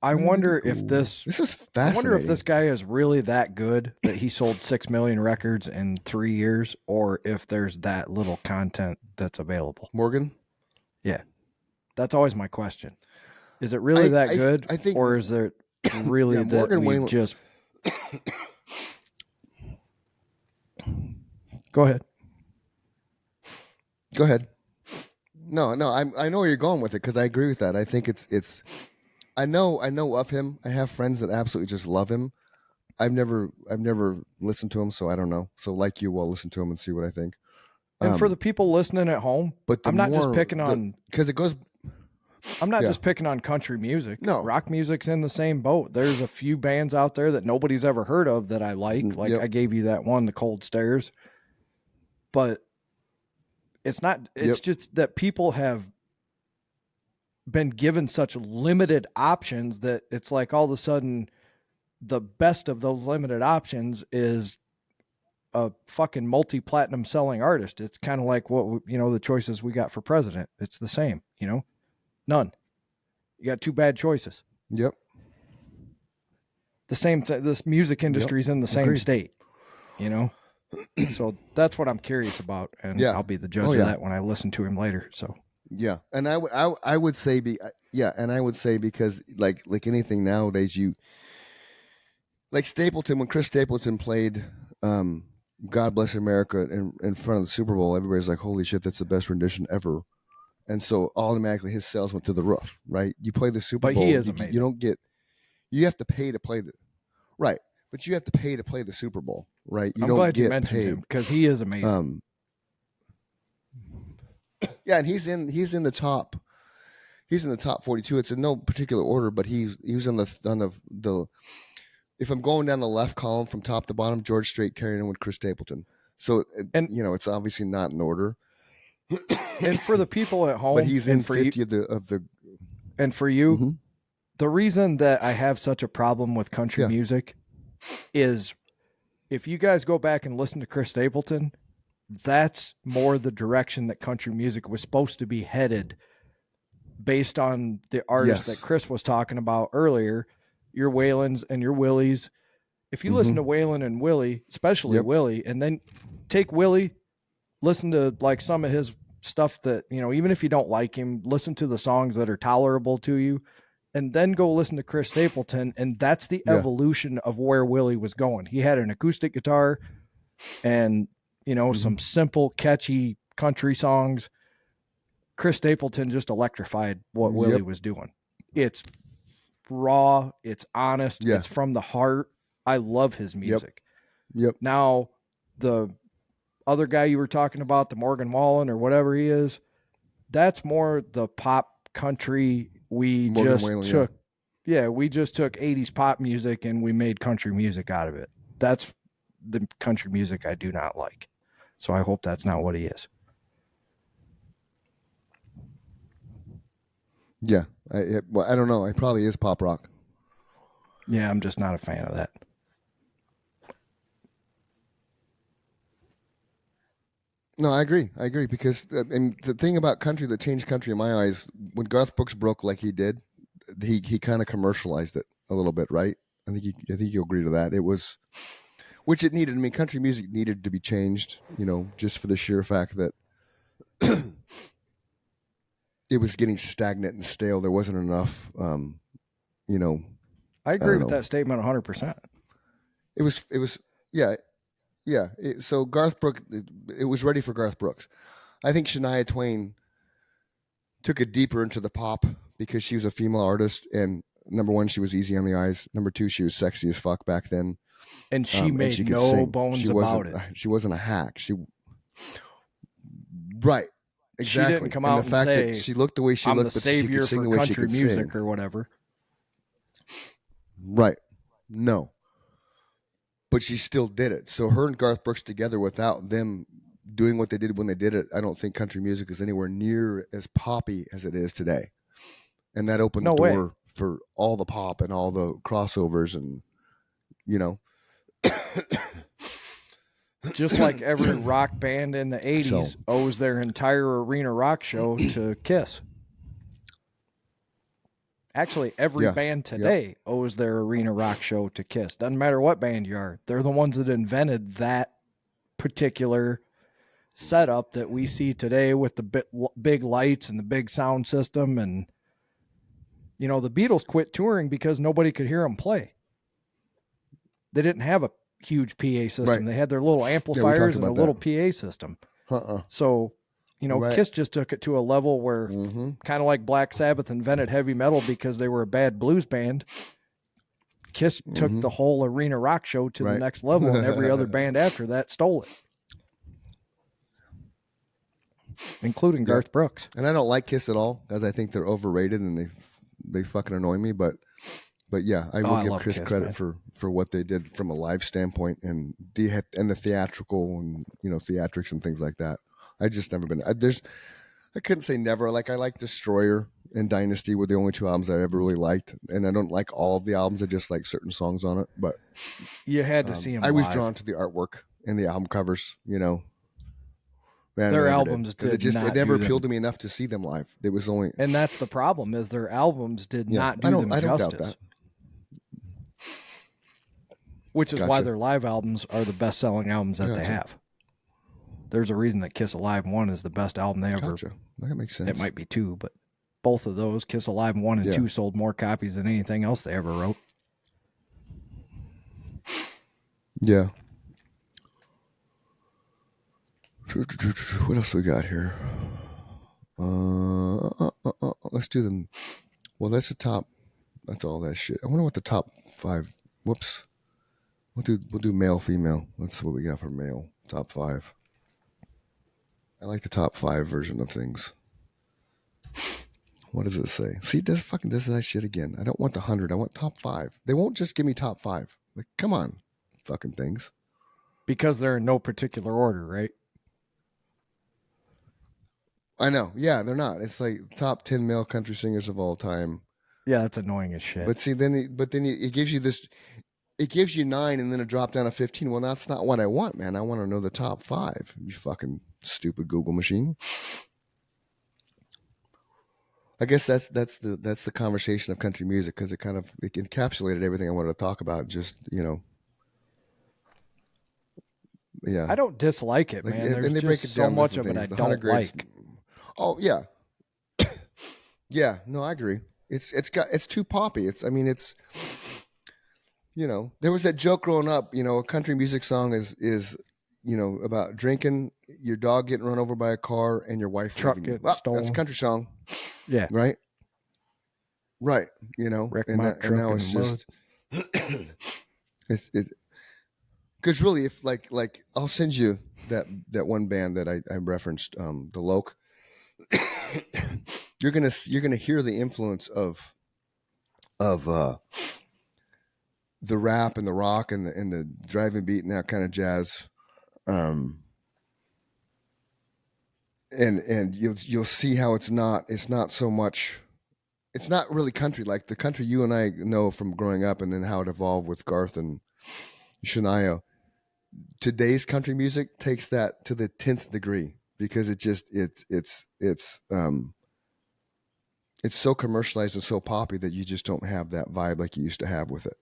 I wonder if this is fascinating. I wonder if this guy is really that good that he sold 6 million records in 3 years, or if there's that little content that's available. Morgan? Yeah. That's always my question. Is it really that good? I think, or is there really that Morgan we Wallen, just Go ahead. Go ahead. No, I know where you're going with it because I agree with that. I think it's. I know of him. I have friends that absolutely just love him. I've never listened to him, so I don't know. So like you, I'll listen to him and see what I think. And for the people listening at home, but I'm not just picking on because it goes. I'm not Yeah. just picking on country music. No. Rock music's in the same boat. There's a few bands out there that nobody's ever heard of that I like. Like Yep. I gave you that one, The Cold Stairs. But it's not, it's just that people have been given such limited options that it's like all of a sudden the best of those limited options is a fucking multi-platinum selling artist. It's kind of like what, you know, the choices we got for president. It's the same, you know, none. You got two bad choices. Yep. The same, this music industry's in the same state, you know? So that's what I'm curious about. And I'll be the judge of that when I listen to him later. So. Yeah. And I would say, and I would say because like anything nowadays, like Stapleton, when Chris Stapleton played, God Bless America in front of the Super Bowl, everybody's like, holy shit, that's the best rendition ever. And so automatically his sales went through the roof, right? You play the Super Bowl. But he is amazing. You don't get, you have to pay to play right. But you have to pay to play the Super Bowl, right? I'm glad you mentioned him because he is amazing. Yeah, and he's in the top 42. It's in no particular order, but he was on the if I'm going down the left column from top to bottom, George Strait carrying in with Chris Stapleton. So and you know, it's obviously not in order. And for the people at home, but he's in 50 of the and for you, the reason that I have such a problem with country music is if you guys go back and listen to Chris Stapleton, that's more the direction that country music was supposed to be headed based on the artists that Chris was talking about earlier, your Waylons and your Willies. If you listen to Waylon and Willie, especially Willie, and then take Willie, listen to like some of his stuff that, you know, even if you don't like him, listen to the songs that are tolerable to you, and then go listen to Chris Stapleton. And that's the evolution of where Willie was going. He had an acoustic guitar and, you know, some simple, catchy country songs. Chris Stapleton just electrified what Willie was doing. It's raw. It's honest. It's from the heart. I love his music. Yep. Now, the other guy you were talking about, the Morgan Wallen or whatever he is, that's more the pop country. We just took 80s pop music and we made country music out of it. That's the country music I do not like. So I hope that's not what he is. Yeah. I don't know. It probably is pop rock. Yeah, I'm just not a fan of that. No, I agree because and the thing about country that changed country in my eyes, when Garth Brooks broke like he did, he kind of commercialized it a little bit, right? I think you'll agree to that. It was, which it needed. I mean, country music needed to be changed, you know, just for the sheer fact that it was getting stagnant and stale. There wasn't enough, you know. I agree with that statement 100%. It was, yeah. Yeah, so Garth Brooks, it was ready for Garth Brooks. I think Shania Twain took it deeper into the pop because she was a female artist, and number one, she was easy on the eyes. Number two, she was sexy as fuck back then, and she made and no bones about it. She wasn't a hack. Right, exactly. She didn't come out and the fact say, that she looked the way she I'm looked, the but she savior could sing for the way she country could music sing. or whatever. Right. No. But she still did it. So her and Garth Brooks together, without them doing what they did when they did it, I don't think country music is anywhere near as poppy as it is today. And that opened the door for all the pop and all the crossovers and, you know. Just like every rock band in the 80s owes their entire arena rock show to Kiss. Actually, every band today owes their arena rock show to Kiss. Doesn't matter what band you are. They're the ones that invented that particular setup that we see today with the big lights and the big sound system. And, you know, the Beatles quit touring because nobody could hear them play. They didn't have a huge PA system. Right. They had their little amplifiers and a little PA system. So, you know, Kiss just took it to a level where kind of like Black Sabbath invented heavy metal because they were a bad blues band. Kiss took the whole arena rock show to the next level, and every other band after that stole it. including Garth Brooks. And I don't like Kiss at all because I think they're overrated and they fucking annoy me. But yeah, I will give Chris credit for what they did from a live standpoint and the theatrical and theatrics and things like that. I just never been. I couldn't say never. Like I like Destroyer and Dynasty were the only two albums I ever really liked, and I don't like all of the albums. I just like certain songs on it. But you had to see them. I was drawn to the artwork and the album covers. Man, their albums did not. It never appealed to me enough to see them live. It was only, and that's the problem is their albums did not do them justice. I don't doubt that. Which is why their live albums are the best-selling albums that they have. There's a reason that Kiss Alive 1 is the best album they ever. That makes sense. It might be 2, but both of those, Kiss Alive 1 and 2, sold more copies than anything else they ever wrote. Yeah. What else we got here? Let's do them. Well, that's the top. That's all that shit. I wonder what the top 5. Whoops. We'll do male, female. That's what we got for male. Top 5. I like the top 5 version of things. What does it say? See, this does that shit again. I don't want the 100. I want top 5. They won't just give me top 5. Like, come on, fucking things. Because they're in no particular order, right? I know. Yeah, they're not. It's like top 10 male country singers of all time. Yeah, that's annoying as shit. But see, then it gives you this. It gives you 9 and then a drop down to 15. Well, that's not what I want, man. I want to know the top 5. You fucking stupid Google machine. I guess that's the conversation of country music because it encapsulated everything I wanted to talk about. Just yeah. I don't dislike it, man. There's and they break it down so much of it I don't like. Oh yeah, yeah. No, I agree. It's too poppy. There was that joke growing up, a country music song is about drinking, your dog getting run over by a car, and your wife truck getting stolen. That's a country song. Yeah. Right? Right. Wreck and now it's just because really if like I'll send you that one band that I referenced, the Loke. You're gonna hear the influence of the rap and the rock and the driving beat and that kind of jazz, and you'll see how it's not so much. It's not really country like the country you and I know from growing up, and then how it evolved with Garth and Shania. Today's country music takes that to the 10th degree because it's so commercialized and so poppy that you just don't have that vibe like you used to have with it,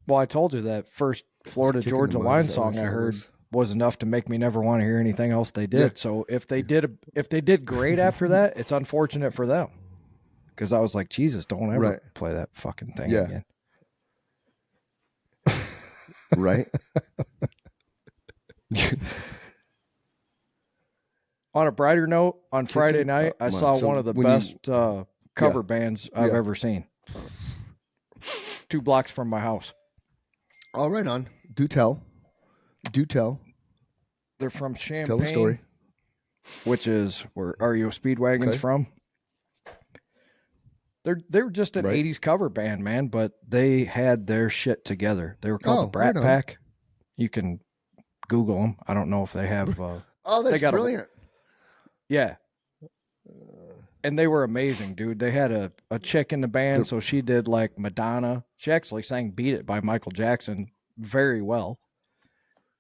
Well, I told you that first Florida Georgia Line song I heard was enough to make me never want to hear anything else they did. Yeah. So if they did great after that, it's unfortunate for them. Because I was like, Jesus, don't ever play that fucking thing again. Right. On a brighter note, on Friday night, I saw one of the best cover bands I've ever seen. 2 blocks from my house. All right, on. Do tell. They're from Champaign. Tell the story. Which is where REO Speedwagon's from. They were just an 80s cover band, man, but they had their shit together. They were called the Brat Pack. You can Google them. I don't know if they have... that's brilliant. Yeah. And they were amazing, dude. They had a chick in the band, so she did like Madonna. She actually sang Beat It by Michael Jackson very well.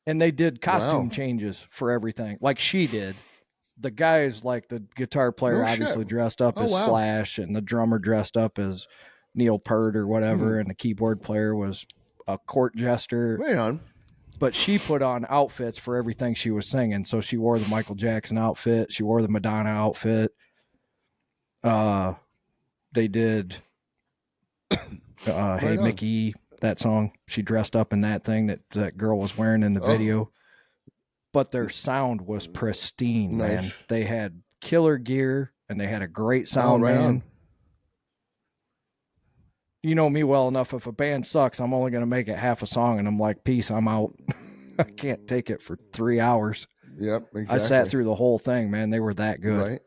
And they did costume changes for everything, like she did. The guys, like the guitar player obviously dressed up as Slash, and the drummer dressed up as Neil Peart or whatever, and the keyboard player was a court jester. Right on. But she put on outfits for everything she was singing. So she wore the Michael Jackson outfit. She wore the Madonna outfit. They did Hey Mickey, that song. She dressed up in that thing that girl was wearing in the video. But their sound was pristine, man. They had killer gear, and they had a great sound man. You know me well enough. If a band sucks, I'm only going to make it half a song, and I'm like, peace, I'm out. I can't take it for 3 hours. Yep, I exactly. sat through the whole thing, man. They were that good. Right.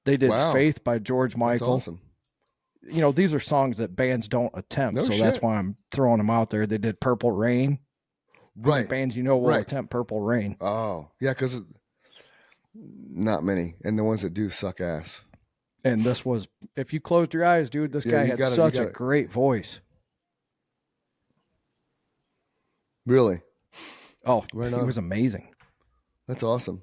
They did Wow. Faith by George Michael. That's awesome. You know, these are songs that bands don't attempt, No so shit. that's why I'm throwing them out there. They did Purple Rain. How many Right. bands will Right. attempt Purple Rain? Oh, yeah, because not many, and the ones that do suck ass. And this was, if you closed your eyes, dude, this guy had such a great voice. Really? Oh, right he was amazing. That's awesome.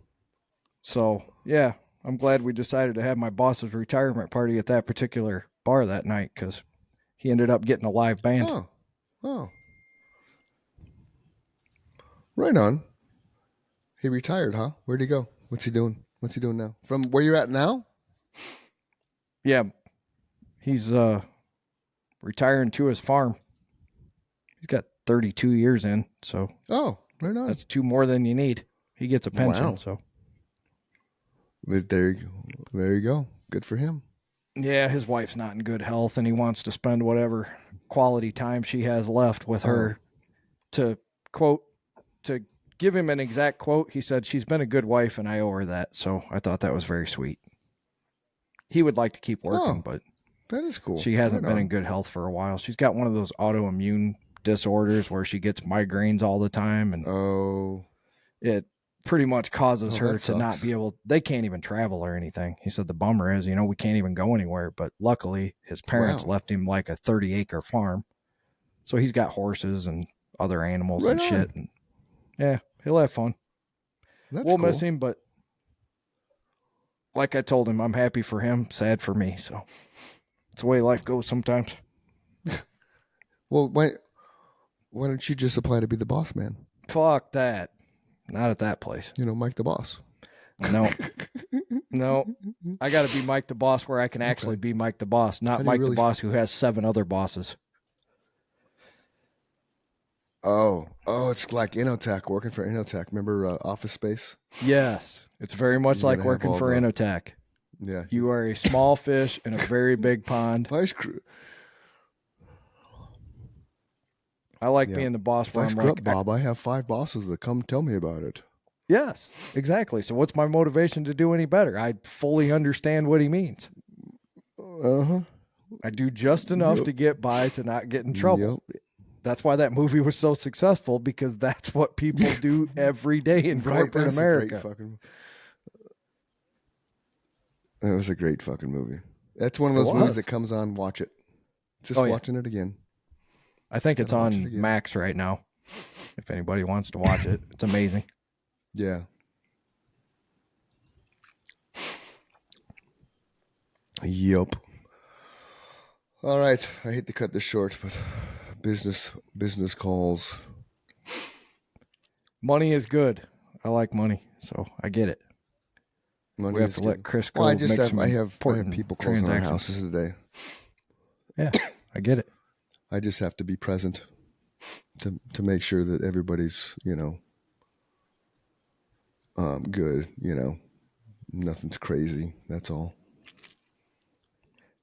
So, yeah, I'm glad we decided to have my boss's retirement party at that particular bar that night because he ended up getting a live band. Oh. Right on. He retired, huh? Where'd he go? What's he doing? What's he doing now? From where you're at now? Yeah. He's retiring to his farm. He's got 32 years in, so. Oh, right on. That's 2 more than you need. He gets a pension, wow. so. There you go. Good for him. Yeah, his wife's not in good health, and he wants to spend whatever quality time she has left with her. To give him an exact quote, he said, "She's been a good wife, and I owe her that." So I thought that was very sweet. He would like to keep working, but that is cool. She hasn't been in good health for a while. She's got one of those autoimmune disorders where she gets migraines all the time, and it pretty much causes her to not be able. They can't even travel or anything. He said the bummer is, we can't even go anywhere. But luckily, his parents left him like a 30-acre farm, so he's got horses and other animals and shit. And yeah, he'll have fun. We'll miss him, but like I told him, I'm happy for him, sad for me. So it's the way life goes sometimes. Well, why don't you just apply to be the boss man? Fuck that. Not at that place. Mike the boss. No. I got to be Mike the boss where I can actually be Mike the boss, not Mike the boss who has 7 other bosses. Oh, it's like Inotech, working for Inotech. Remember Office Space? Yes. It's very much like working for Inotech. Yeah. You are a small fish in a very big pond. I like being the boss where I'm like, Bob, I have 5 bosses that come tell me about it. Yes, exactly. So what's my motivation to do any better? I fully understand what he means. I do just enough to get by to not get in trouble. Yep. That's why that movie was so successful, because that's what people do every day in corporate America. That was a great fucking movie. That's one of those movies that comes on, watch it. Just watching it again. I think it's on Max right now. If anybody wants to watch it, it's amazing. Yeah. Yup. All right. I hate to cut this short, but business calls. Money is good. I like money, so I get it. Money we have to let Chris go. Well, I have people closing our houses today. Yeah, I get it. I just have to be present to make sure that everybody's, good, nothing's crazy. That's all.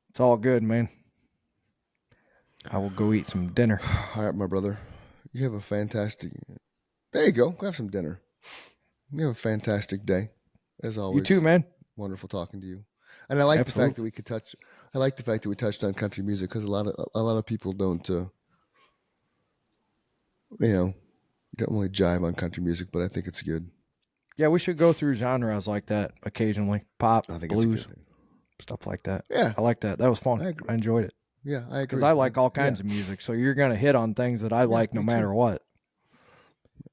It's all good, man. I will go eat some dinner. All right, my brother. You have a fantastic... There you go. Go have some dinner. You have a fantastic day, as always. You too, man. Wonderful talking to you. And I like the fact that we could touch... I like the fact that we touched on country music, because a lot of people don't, don't really jive on country music, but I think it's good. Yeah, we should go through genres like that occasionally. Pop, blues, stuff like that. Yeah. I like that. That was fun. I enjoyed it. Yeah, I agree. Because I like all kinds of music, so you're going to hit on things that I like no matter what.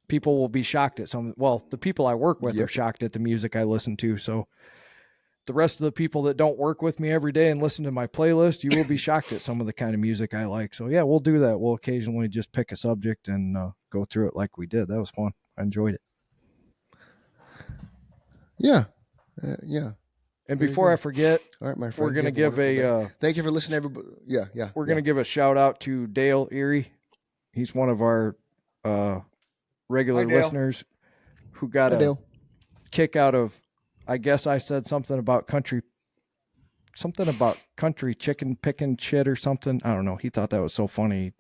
People will be shocked at the people I work with are shocked at the music I listen to, so the rest of the people that don't work with me every day and listen to my playlist, you will be shocked at some of the kind of music I like. So yeah, we'll do that. We'll occasionally just pick a subject and go through it like we did. That was fun. I enjoyed it. Yeah. Yeah. And before I forget, all right, my friend, we're going to give thank you for listening, everybody. Yeah. We're going to give a shout out to Dale Erie. He's one of our regular listeners who got a kick out of, I guess I said something about country chicken picking shit or something. I don't know. He thought that was so funny.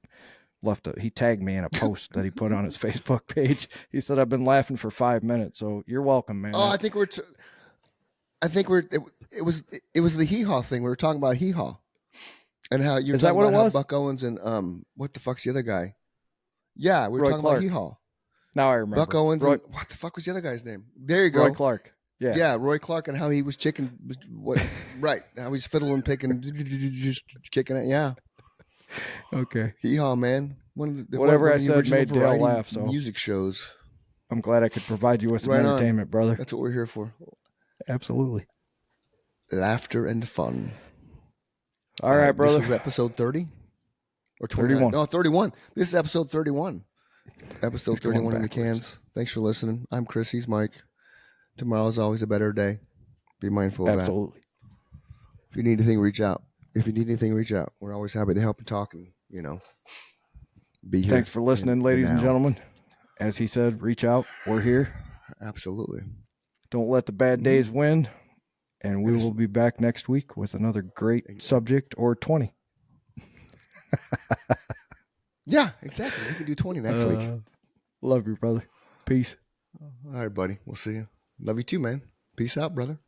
he tagged me in a post that he put on his Facebook page. He said, I've been laughing for 5 minutes. So you're welcome, man. Oh, I think it was the hee haw thing. We were talking about hee haw and how you're talking about how Buck Owens and what the fuck's the other guy? Yeah, we were talking about hee haw. Now I remember. Buck Owens and what the fuck was the other guy's name? There you go. Roy Clark. Yeah, Roy Clark, and how he was right? How he's fiddling, picking, just kicking it. Yeah. Okay. Hee haw, man. Whatever I said made Dale laugh. So music shows. I'm glad I could provide you with some entertainment, brother. That's what we're here for. Absolutely. Laughter and fun. All right, brother. This was episode 30 or 31. No, 31. This is episode 31. Episode 31 in the cans. Thanks for listening. I'm Chris. He's Mike. Tomorrow's always a better day. Be mindful of that. Absolutely. If you need anything, reach out. We're always happy to help and talk and, be here. Thanks for listening, ladies and gentlemen. As he said, reach out. We're here. Absolutely. Don't let the bad days win. And we will be back next week with another great subject or 20. Yeah, exactly. We can do 20 next week. Love you, brother. Peace. All right, buddy. We'll see you. Love you too, man. Peace out, brother.